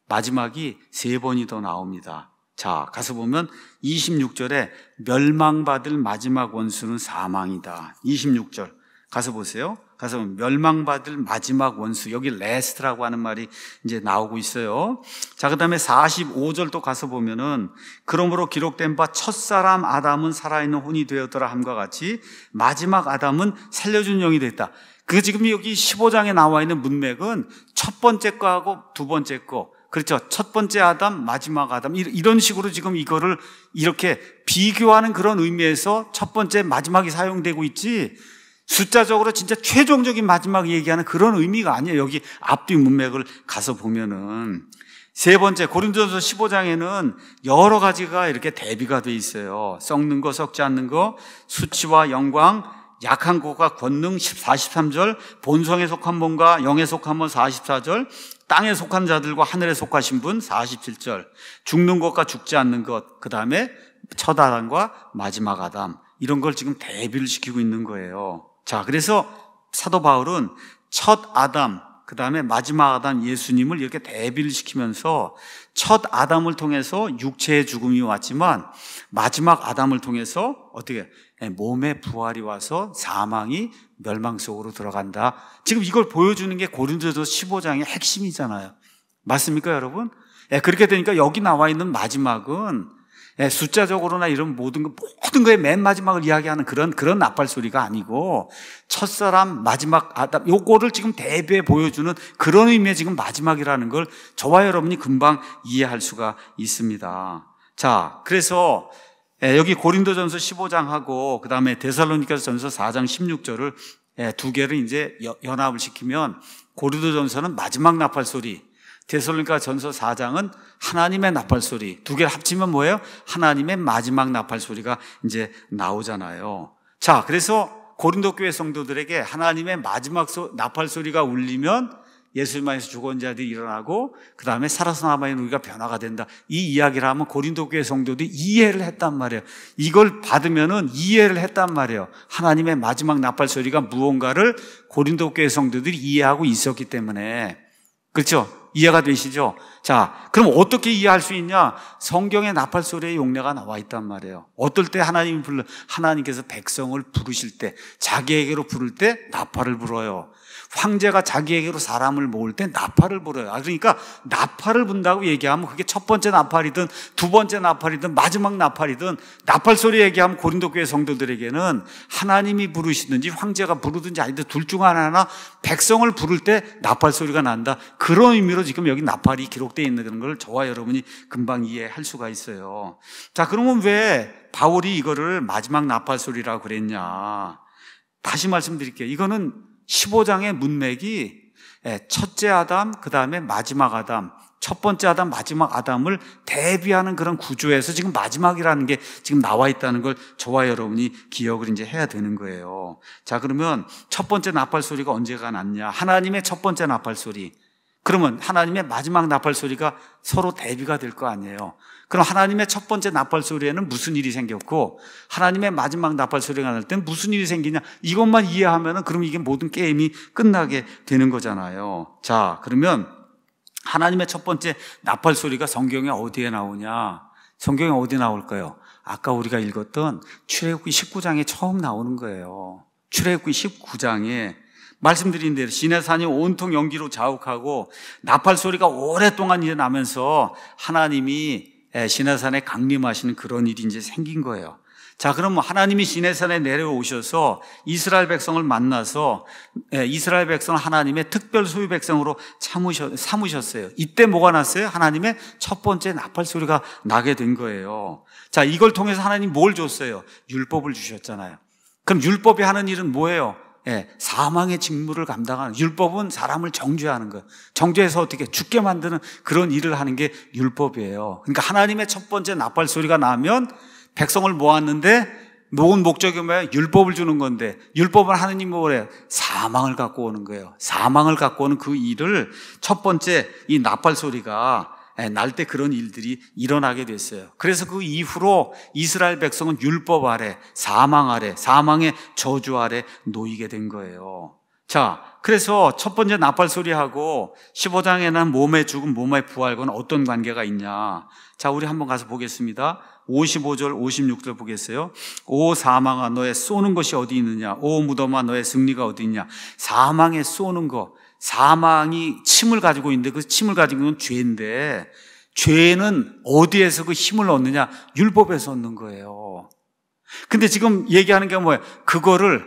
마지막이 3번이 더 나옵니다. 자, 가서 보면 26절에 멸망받을 마지막 원수는 사망이다. 26절 가서 보세요. 가서 멸망받을 마지막 원수, 여기 레스트라고 하는 말이 이제 나오고 있어요. 자, 그 다음에 45절도 가서 보면은 그러므로 기록된 바 첫사람 아담은 살아있는 혼이 되었더라 함과 같이 마지막 아담은 살려준 영이 됐다. 그 지금 여기 15장에 나와 있는 문맥은 첫 번째 거하고 두 번째 거, 그렇죠? 첫 번째 아담, 마지막 아담, 이런 식으로 지금 이거를 이렇게 비교하는 그런 의미에서 첫 번째, 마지막이 사용되고 있지, 숫자적으로 진짜 최종적인 마지막 얘기하는 그런 의미가 아니에요. 여기 앞뒤 문맥을 가서 보면은. 세 번째, 고린도전서 15장에는 여러 가지가 이렇게 대비가 돼 있어요. 썩는 거, 썩지 않는 거, 수치와 영광, 약한 것과 권능 43절, 본성에 속한 몸과 영에 속한 몸 44절, 땅에 속한 자들과 하늘에 속하신 분 47절, 죽는 것과 죽지 않는 것, 그 다음에 첫 아담과 마지막 아담, 이런 걸 지금 대비를 시키고 있는 거예요. 자, 그래서 사도 바울은 첫 아담, 그 다음에 마지막 아담 예수님을 이렇게 대비를 시키면서 첫 아담을 통해서 육체의 죽음이 왔지만 마지막 아담을 통해서 어떻게 몸의 부활이 와서 사망이 멸망 속으로 들어간다. 지금 이걸 보여주는 게 고린도전서 15장의 핵심이잖아요. 맞습니까, 여러분? 그렇게 되니까 여기 나와 있는 마지막은 숫자적으로나 이런 모든 거의 맨 마지막을 이야기하는 그런 나팔 소리가 아니고 첫사람 마지막 아담 요거를 지금 대비해 보여주는 그런 의미의 지금 마지막이라는 걸 저와 여러분이 금방 이해할 수가 있습니다. 자, 그래서 여기 고린도전서 15장하고 그 다음에 데살로니가전서 4장 16절을 두 개를 이제 연합을 시키면 고린도전서는 마지막 나팔 소리, 데살로니가전서 4장은 하나님의 나팔 소리, 두 개를 합치면 뭐예요? 하나님의 마지막 나팔 소리가 이제 나오잖아요. 자, 그래서 고린도 교회 성도들에게 하나님의 마지막 나팔 소리가 울리면 예수님 안에서 죽은 자들이 일어나고 그 다음에 살아서 남아있는 우리가 변화가 된다. 이 이야기를 하면 고린도 교회 성도들이 이해를 했단 말이에요. 이걸 받으면은 이해를 했단 말이에요. 하나님의 마지막 나팔 소리가 무언가를 고린도 교회 성도들이 이해하고 있었기 때문에. 그렇죠? 이해가 되시죠? 자, 그럼 어떻게 이해할 수 있냐? 성경의 나팔 소리의 용례가 나와 있단 말이에요. 어떨 때 하나님께서 백성을 부르실 때, 자기에게로 부를 때 나팔을 불어요. 황제가 자기에게로 사람을 모을 때 나팔을 불어요. 그러니까 나팔을 분다고 얘기하면 그게 첫 번째 나팔이든 두 번째 나팔이든 마지막 나팔이든 나팔 소리 얘기하면 고린도 교회 성도들에게는 하나님이 부르시든지 황제가 부르든지 아니든 둘 중 하나 백성을 부를 때 나팔 소리가 난다. 그런 의미로 지금 여기 나팔이 기록되어 있는 걸 저와 여러분이 금방 이해할 수가 있어요. 자, 그러면 왜 바울이 이거를 마지막 나팔 소리라고 그랬냐? 다시 말씀드릴게요. 이거는 15장의 문맥이 첫째 아담, 그 다음에 마지막 아담, 첫 번째 아담, 마지막 아담을 대비하는 그런 구조에서 지금 마지막이라는 게 지금 나와 있다는 걸 저와 여러분이 기억을 이제 해야 되는 거예요. 자, 그러면 첫 번째 나팔 소리가 언제가 났냐? 하나님의 첫 번째 나팔 소리. 그러면 하나님의 마지막 나팔 소리가 서로 대비가 될 거 아니에요. 그럼 하나님의 첫 번째 나팔 소리에는 무슨 일이 생겼고 하나님의 마지막 나팔 소리가 날 때는 무슨 일이 생기냐, 이것만 이해하면은 그럼 이게 모든 게임이 끝나게 되는 거잖아요. 자, 그러면 하나님의 첫 번째 나팔 소리가 성경에 어디에 나오냐? 성경에 어디 나올까요? 아까 우리가 읽었던 출애굽기 19장에 처음 나오는 거예요. 출애굽기 19장에 말씀드린 대로 시내산이 온통 연기로 자욱하고 나팔 소리가 오랫동안 이제 나면서 하나님이 시내산에 강림하시는 그런 일이 이제 생긴 거예요. 자, 그럼 하나님이 시내산에 내려오셔서 이스라엘 백성을 만나서 이스라엘 백성을 하나님의 특별 소유 백성으로 삼으셨어요. 이때 뭐가 났어요? 하나님의 첫 번째 나팔 소리가 나게 된 거예요. 자, 이걸 통해서 하나님 뭘 줬어요? 율법을 주셨잖아요. 그럼 율법이 하는 일은 뭐예요? 사망의 직무를 감당하는, 율법은 사람을 정죄하는 거예요. 정죄해서 어떻게 죽게 만드는 그런 일을 하는 게 율법이에요. 그러니까 하나님의 첫 번째 나팔 소리가 나면 백성을 모았는데 모은 목적이 뭐예요? 율법을 주는 건데, 율법은 하느님이 뭐래요? 사망을 갖고 오는 거예요. 사망을 갖고 오는 그 일을 첫 번째 이 나팔 소리가 날 때 그런 일들이 일어나게 됐어요. 그래서 그 이후로 이스라엘 백성은 율법 아래, 사망 아래, 사망의 저주 아래 놓이게 된 거예요. 자, 그래서 첫 번째 나팔 소리하고 15장에는 몸의 죽음, 몸의 부활과는 어떤 관계가 있냐? 자, 우리 한번 가서 보겠습니다. 55절, 56절 보겠어요. 오 사망아, 너의 쏘는 것이 어디 있느냐? 오 무덤아, 너의 승리가 어디 있냐? 사망에 쏘는 것. 사망이 침을 가지고 있는데 그 침을 가지고 있는 죄인데, 죄는 어디에서 그 힘을 얻느냐? 율법에서 얻는 거예요. 근데 지금 얘기하는 게 뭐예요? 그거를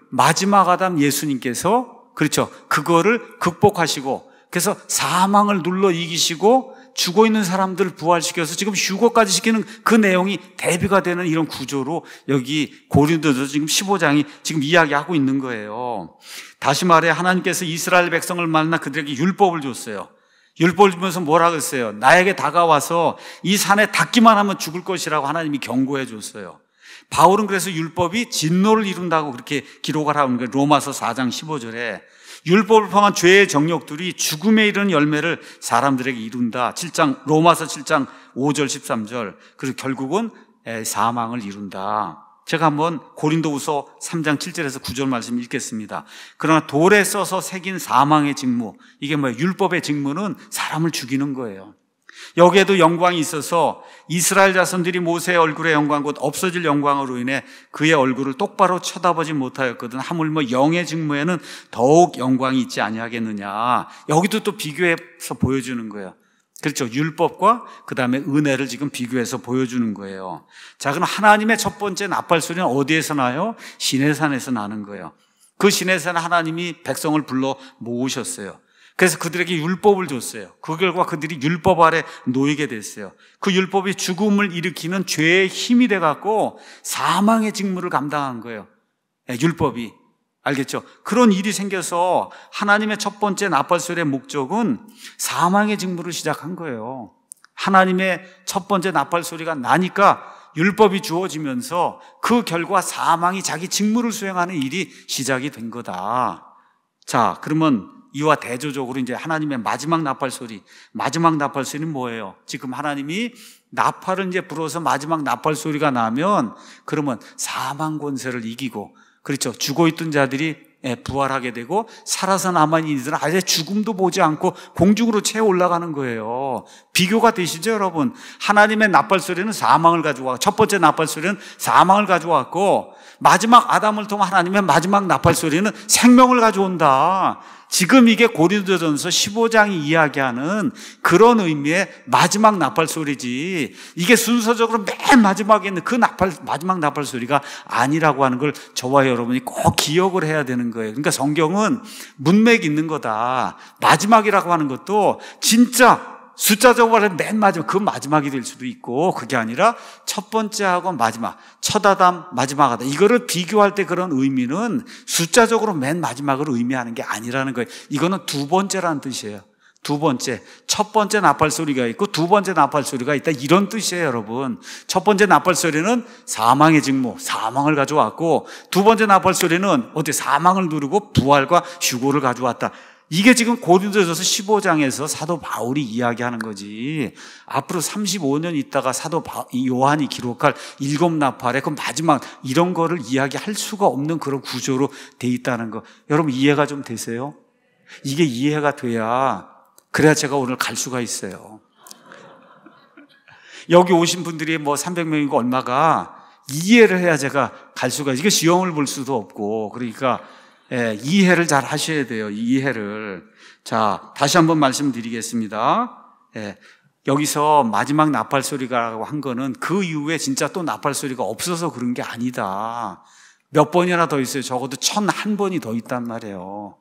마지막 아담 예수님께서, 그렇죠, 그거를 극복하시고, 그래서 사망을 눌러 이기시고 죽어 있는 사람들을 부활시켜서 지금 휴거까지 시키는 그 내용이 대비가 되는 이런 구조로 여기 고린도전서 지금 15장이 지금 이야기하고 있는 거예요. 다시 말해 하나님께서 이스라엘 백성을 만나 그들에게 율법을 줬어요. 율법을 주면서 뭐라고 했어요? 나에게 다가와서 이 산에 닿기만 하면 죽을 것이라고 하나님이 경고해 줬어요. 바울은 그래서 율법이 진노를 이룬다고 그렇게 기록을 하는 거예요. 로마서 4장 15절에 율법을 포함한 죄의 정욕들이 죽음에 이르는 열매를 사람들에게 이룬다. 로마서 7장 5절 13절. 그리고 결국은 사망을 이룬다. 제가 한번 고린도후서 3장 7절에서 9절 말씀 읽겠습니다. 그러나 돌에 써서 새긴 사망의 직무, 이게 뭐예요? 율법의 직무는 사람을 죽이는 거예요. 여기에도 영광이 있어서 이스라엘 자손들이 모세의 얼굴의 영광 곧 없어질 영광으로 인해 그의 얼굴을 똑바로 쳐다보지 못하였거든 하물며 영의 직무에는 더욱 영광이 있지 아니하겠느냐. 여기도 또 비교해서 보여주는 거예요. 그렇죠. 율법과 그 다음에 은혜를 지금 비교해서 보여주는 거예요. 자, 그럼 하나님의 첫 번째 나팔소리는 어디에서 나요? 시내산에서 나는 거예요. 그 시내산에 하나님이 백성을 불러 모으셨어요. 그래서 그들에게 율법을 줬어요. 그 결과 그들이 율법 아래 놓이게 됐어요. 그 율법이 죽음을 일으키는 죄의 힘이 돼갖고 사망의 직무를 감당한 거예요. 율법이. 알겠죠? 그런 일이 생겨서 하나님의 첫 번째 나팔소리의 목적은 사망의 직무를 시작한 거예요. 하나님의 첫 번째 나팔소리가 나니까 율법이 주어지면서 그 결과 사망이 자기 직무를 수행하는 일이 시작이 된 거다. 자, 그러면 이와 대조적으로 이제 하나님의 마지막 나팔소리는 뭐예요? 지금 하나님이 나팔을 이제 불어서 마지막 나팔소리가 나면 그러면 사망 권세를 이기고, 그렇죠, 죽어있던 자들이 부활하게 되고 살아서 남아있는 이들은 아예 죽음도 보지 않고 공중으로 채 올라가는 거예요. 비교가 되시죠, 여러분? 하나님의 나팔소리는 사망을 가져와, 첫 번째 나팔소리는 사망을 가져왔고, 마지막 아담을 통한 하나님의 마지막 나팔소리는 생명을 가져온다. 지금 이게 고린도전서 15장이 이야기하는 그런 의미의 마지막 나팔소리지, 이게 순서적으로 맨 마지막에 있는 그 마지막 나팔소리가 아니라고 하는 걸 저와 여러분이 꼭 기억을 해야 되는 거예요. 그러니까 성경은 문맥이 있는 거다. 마지막이라고 하는 것도 진짜 숫자적으로 맨 마지막, 그 마지막이 될 수도 있고, 그게 아니라 첫 번째하고 마지막, 첫 아담, 마지막 아담, 이거를 비교할 때 그런 의미는 숫자적으로 맨 마지막을 의미하는 게 아니라는 거예요. 이거는 두 번째라는 뜻이에요. 두 번째, 첫 번째 나팔소리가 있고 두 번째 나팔소리가 있다, 이런 뜻이에요, 여러분. 첫 번째 나팔소리는 사망의 직무, 사망을 가져왔고, 두 번째 나팔소리는 어때? 사망을 누르고 부활과 휴고를 가져왔다. 이게 지금 고린도전서 15장에서 사도 바울이 이야기하는 거지. 앞으로 35년 있다가 사도 요한이 기록할 일곱 나팔의 그 마지막, 이런 거를 이야기할 수가 없는 그런 구조로 돼 있다는 거, 여러분 이해가 좀 되세요? 이게 이해가 돼야, 그래야 제가 오늘 갈 수가 있어요. 여기 오신 분들이 뭐 300명이고 얼마가 이해를 해야 제가 갈 수가 있어요. 이게 시험을 볼 수도 없고, 그러니까 이해를 잘 하셔야 돼요. 이해를. 자, 다시 한번 말씀드리겠습니다. 여기서 마지막 나팔소리라고 한 거는 그 이후에 진짜 또 나팔소리가 없어서 그런 게 아니다. 몇 번이나 더 있어요. 적어도 1001번이 더 있단 말이에요.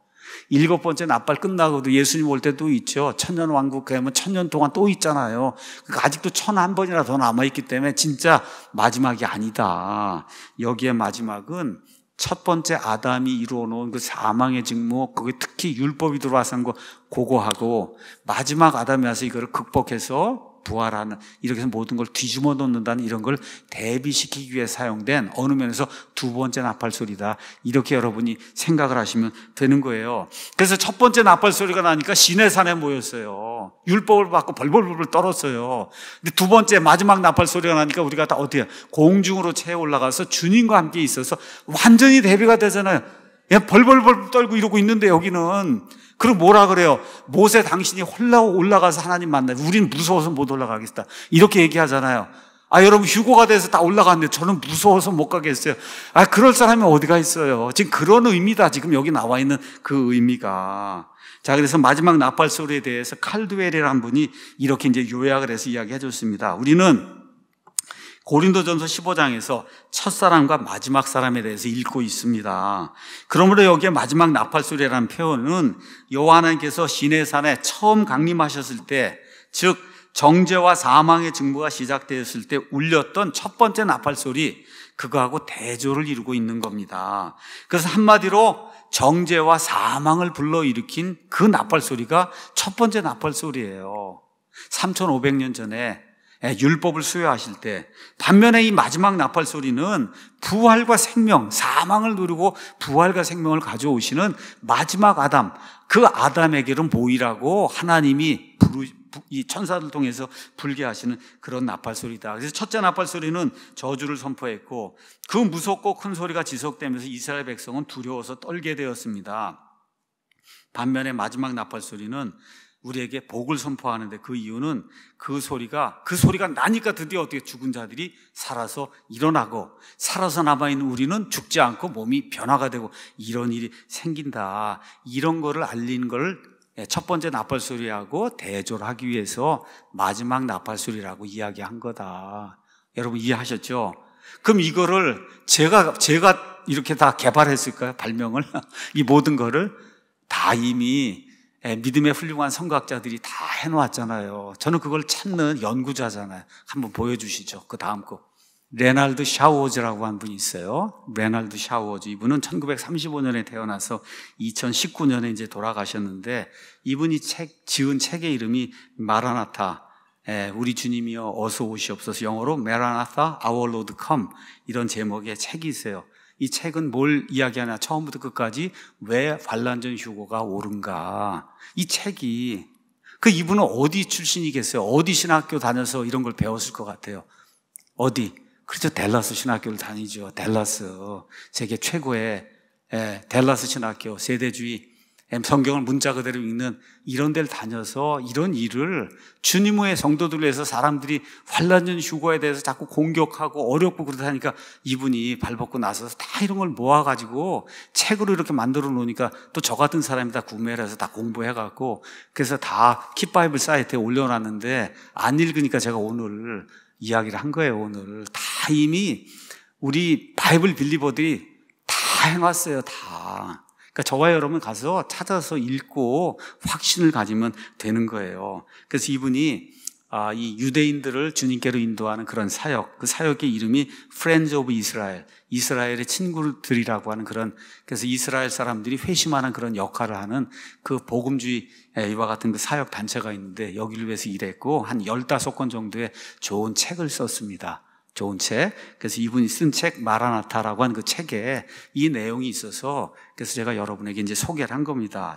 7번째 나팔 끝나고도 예수님 올 때 또 있죠. 천년왕국, 그러면 1000년 동안 또 있잖아요. 그러니까 아직도 1001번이나 더 남아있기 때문에 진짜 마지막이 아니다. 여기에 마지막은 첫 번째 아담이 이루어놓은 그 사망의 직무, 그게 특히 율법이 들어와서 한 거 그거 하고, 마지막 아담이 와서 이거를 극복해서 부활하는, 이렇게 해서 모든 걸 뒤집어 놓는다는, 이런 걸 대비시키기 위해 사용된 어느 면에서 두 번째 나팔소리다, 이렇게 여러분이 생각을 하시면 되는 거예요. 그래서 첫 번째 나팔소리가 나니까 시내산에 모였어요. 율법을 받고 벌벌벌 떨었어요. 근데 두 번째 마지막 나팔소리가 나니까 우리가 다 어때요? 공중으로 채 올라가서 주님과 함께 있어서 완전히 대비가 되잖아요. 그냥 벌벌벌 떨고 이러고 있는데, 여기는 그럼 뭐라 그래요? 모세 당신이 홀라 올라가서 하나님 만나요. 우린 무서워서 못 올라가겠다, 이렇게 얘기하잖아요. 아, 여러분 휴고가 돼서 다 올라갔는데 저는 무서워서 못 가겠어요. 아, 그럴 사람이 어디가 있어요? 지금 그런 의미다, 지금 여기 나와 있는 그 의미가. 자, 그래서 마지막 나팔 소리에 대해서 칼드웰이라는 분이 이렇게 이제 요약을 해서 이야기해 줬습니다. 우리는 고린도전서 15장에서 첫사람과 마지막 사람에 대해서 읽고 있습니다. 그러므로 여기에 마지막 나팔소리라는 표현은 여호와께서 시내산에 처음 강림하셨을 때, 즉 정죄와 사망의 직무가 시작되었을 때 울렸던 첫 번째 나팔소리, 그거하고 대조를 이루고 있는 겁니다. 그래서 한마디로 정죄와 사망을 불러일으킨 그 나팔소리가 첫 번째 나팔소리예요. 3500년 전에 율법을 수여하실 때. 반면에 이 마지막 나팔소리는 부활과 생명, 사망을 누르고 부활과 생명을 가져오시는 마지막 아담, 그 아담에게는 모이라고 하나님이 이 천사들 통해서 불게 하시는 그런 나팔 소리다. 그래서 첫째 나팔 소리는 저주를 선포했고 그 무섭고 큰 소리가 지속되면서 이스라엘 백성은 두려워서 떨게 되었습니다. 반면에 마지막 나팔 소리는 우리에게 복을 선포하는데 그 이유는 그 소리가 나니까 드디어 어떻게 죽은 자들이 살아서 일어나고 살아서 남아있는 우리는 죽지 않고 몸이 변화가 되고 이런 일이 생긴다. 이런 거를 알리는 걸 첫 번째 나팔 소리하고 대조를 하기 위해서 마지막 나팔 소리라고 이야기한 거다. 여러분 이해하셨죠? 그럼 이거를 제가 이렇게 다 개발했을까요? 발명을? 이 모든 거를 다 이미 믿음의 훌륭한 선각자들이 다 해놓았잖아요. 저는 그걸 찾는 연구자잖아요. 한번 보여주시죠. 그 다음 거. 레날드 샤워즈라고 한 분이 있어요. 레날드 샤워즈. 이분은 1935년에 태어나서 2019년에 이제 돌아가셨는데 이분이 지은 책의 이름이 마라나타. 우리 주님이여 어서 오시옵소서. 영어로 Maranatha, Our Lord Come. 이런 제목의 책이 있어요. 이 책은 뭘 이야기하냐? 처음부터 끝까지 왜 환난전 휴거가 옳은가? 이 책이 이분은 어디 출신이겠어요? 어디 신학교 다녀서 이런 걸 배웠을 것 같아요? 어디? 그렇죠. 댈러스 신학교를 다니죠. 댈러스. 세계 최고의 댈러스 신학교, 세대주의, 성경을 문자 그대로 읽는 이런 데를 다녀서 이런 일을 주님의 성도들을 위해서 사람들이 환난전 휴거에 대해서 자꾸 공격하고 어렵고 그러다니까 이분이 발벗고 나서서 다 이런 걸 모아가지고 책으로 이렇게 만들어 놓으니까 또 저 같은 사람이 다 구매를 해서 다 공부해갖고 그래서 다 킵바이블 사이트에 올려놨는데 안 읽으니까 제가 오늘 이야기를 한 거예요. 오늘 다 이미 우리 바이블 빌리버들이 다 해놨어요. 다. 그러니까 저와 여러분 가서 찾아서 읽고 확신을 가지면 되는 거예요. 그래서 이분이 이 유대인들을 주님께로 인도하는 그런 사역, 그 사역의 이름이 Friends of Israel, 이스라엘의 친구들이라고 하는 그래서 이스라엘 사람들이 회심하는 그런 역할을 하는 그 복음주의 이와 같은 그 사역 단체가 있는데 여기를 위해서 일했고 한 15권 정도의 좋은 책을 썼습니다. 좋은 책. 그래서 이분이 쓴 책 마라나타라고 하는 그 책에 이 내용이 있어서 그래서 제가 여러분에게 이제 소개를 한 겁니다.